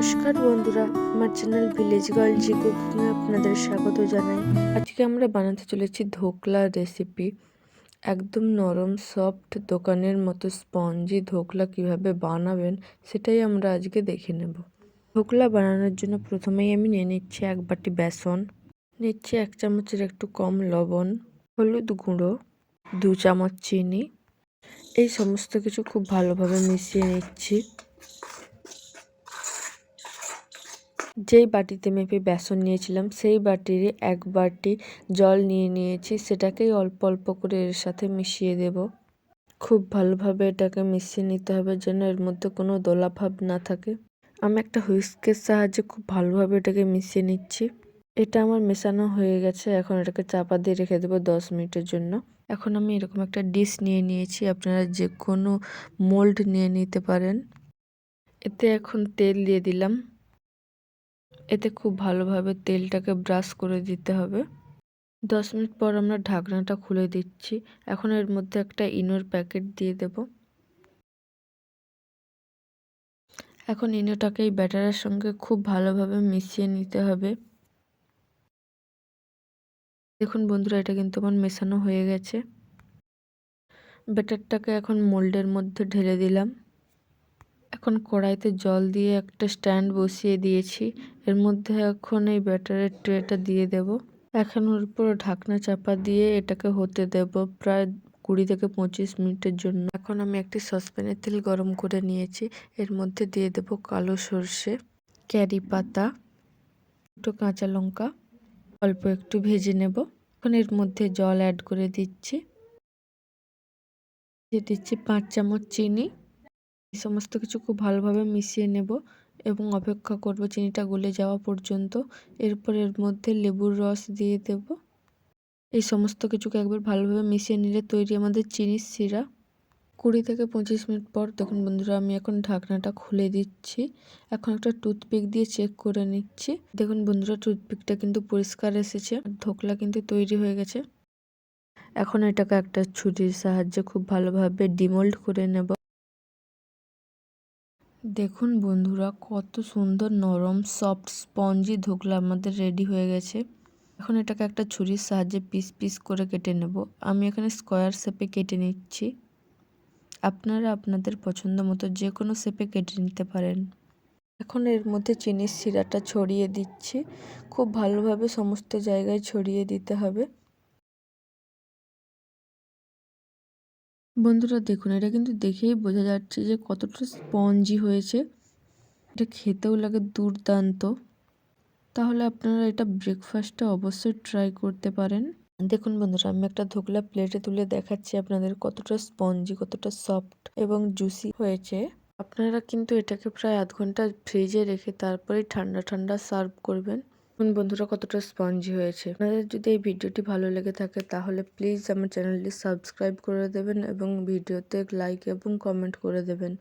নমস্কার বন্ধুরা, আমার চ্যানেল ভিলেজ গার্ল জি কুকিংয়ে আপনাদের স্বাগত জানাই। আজকে আমরা বানাতে চলেছি ধোকলা রেসিপি। একদম নরম সফট দোকানের মতো স্পঞ্জি ধোকলা কিভাবে বানাবেন সেটাই আমরা আজকে দেখে নেব। ধোকলা বানানোর জন্য প্রথমেই আমি নিয়ে নিচ্ছি 1 বাটি বেসন, নিচ্ছি 1 চামচের একটু কম লবণ, হলুদ গুঁড়ো, 2 চামচ চিনি। এই সমস্ত কিছু খুব ভালোভাবে মিশিয়ে নিচ্ছি। যেই বাটিতে মেপে বেসন নিয়েছিলাম সেই বাটির 1 বাটি জল নিয়ে নিয়েছি, সেটাকেই অল্প অল্প করে এর সাথে মিশিয়ে দেব। খুব ভালোভাবে এটাকে মিশিয়ে নিতে হবে যেন এর মধ্যে কোনো দোলাভাব না থাকে। আমি একটা হুইস্কের সাহায্যে খুব ভালোভাবে এটাকে মিশিয়ে নিচ্ছি। এটা আমার মেশানো হয়ে গেছে। এখন এটাকে চাপা দিয়ে রেখে দেবো 10 মিনিটের জন্য। এখন আমি এরকম একটা ডিশ নিয়ে নিয়েছি, আপনারা যে কোনো মোল্ড নিয়ে নিতে পারেন। এতে এখন তেল দিয়ে দিলাম। এতে খুব ভালোভাবে তেলটাকে ব্রাশ করে দিতে হবে। 10 মিনিট পর আমরা ঢাকনাটা খুলে দিচ্ছি। এখন এর মধ্যে একটা ইনোর প্যাকেট দিয়ে দেব। এখন ইনোটাকে এই ব্যাটারের সঙ্গে খুব ভালোভাবে মিশিয়ে নিতে হবে। দেখুন বন্ধুরা, এটা কিন্তু আমার মেশানো হয়ে গেছে। ব্যাটারটাকে এখন মোল্ডের মধ্যে ঢেলে দিলাম। এখন কড়াইতে জল দিয়ে একটা স্ট্যান্ড বসিয়ে দিয়েছি। এর মধ্যে এখন এই ব্যাটারের ট্রেটা দিয়ে দেব। এখন ওর উপর ঢাকনা চাপা দিয়ে এটাকে হতে দেব প্রায় 20 থেকে 25 মিনিটের জন্য। এখন আমি একটি সসপ্যানে তেল গরম করে নিয়েছি। এর মধ্যে দিয়ে দেব কালো সর্ষে, ক্যারি পাতা, দুটো কাঁচা লঙ্কা, অল্প একটু ভেজে নেব। এখন এর মধ্যে জল অ্যাড করে দিচ্ছি। দিয়ে দিচ্ছি 5 চামচ চিনি। এই সমস্ত কিছু খুব ভালোভাবে মিশিয়ে নেব এবং অপেক্ষা করব চিনিটা গলে যাওয়া পর্যন্ত। এরপর এর মধ্যে লেবুর রস দিয়ে দেব। এই সমস্ত কিছুকে একবার ভালোভাবে মিশিয়ে নিলে তৈরি আমাদের চিনির শিরা। 20 থেকে 25 মিনিট পর দেখুন বন্ধুরা, আমি এখন ঢাকনাটা খুলে দিচ্ছি। এখন একটা টুথপিক দিয়ে চেক করে নিচ্ছি। দেখুন বন্ধুরা, টুথপিকটা কিন্তু পরিষ্কার এসেছে। ধোকলা কিন্তু তৈরি হয়ে গেছে। এখন এটাকে একটা ছুরির সাহায্যে খুব ভালোভাবে ডিমোল্ড করে নেব। দেখুন বন্ধুরা, কত সুন্দর নরম সফট স্পঞ্জি ধোকলা আমাদের রেডি হয়ে গেছে। এখন এটাকে একটা ছুরির সাহায্যে পিস পিস করে কেটে নেব। আমি এখানে স্কোয়ার শেপে কেটে নিচ্ছি। আপনারা আপনাদের পছন্দ মতো যে কোনো শেপে কেটে নিতে পারেন। এখন এর মধ্যে চিনির শিরাটা ছড়িয়ে দিচ্ছি। খুব ভালোভাবে সমস্ত জায়গায় ছড়িয়ে দিতে হবে। বন্ধুরা দেখুন, এটা কিন্তু দেখেই বোঝা যাচ্ছে যে কতটা স্পঞ্জি হয়েছে। এটা খেতেও লাগে দুর্দান্ত। তাহলে আপনারা এটা ব্রেকফাস্টে অবশ্যই ট্রাই করতে পারেন। দেখুন বন্ধুরা, আমি একটা ধোকলা প্লেটে তুলে দেখাচ্ছি আপনাদের কতটা স্পঞ্জি, কতটা সফট এবং জুসি হয়েছে। আপনারা কিন্তু এটাকে প্রায় আধ ঘন্টা ফ্রিজে রেখে তারপরে ঠান্ডা ঠান্ডা সার্ভ করবেন। দেখুন বন্ধুরা, কতটা স্পঞ্জি হয়েছে। আপনাদের যদি এই ভিডিওটি ভালো লেগে থাকে তাহলে প্লিজ আমার চ্যানেলটি সাবস্ক্রাইব করে দেবেন এবং ভিডিওতে লাইক এবং কমেন্ট করে দেবেন।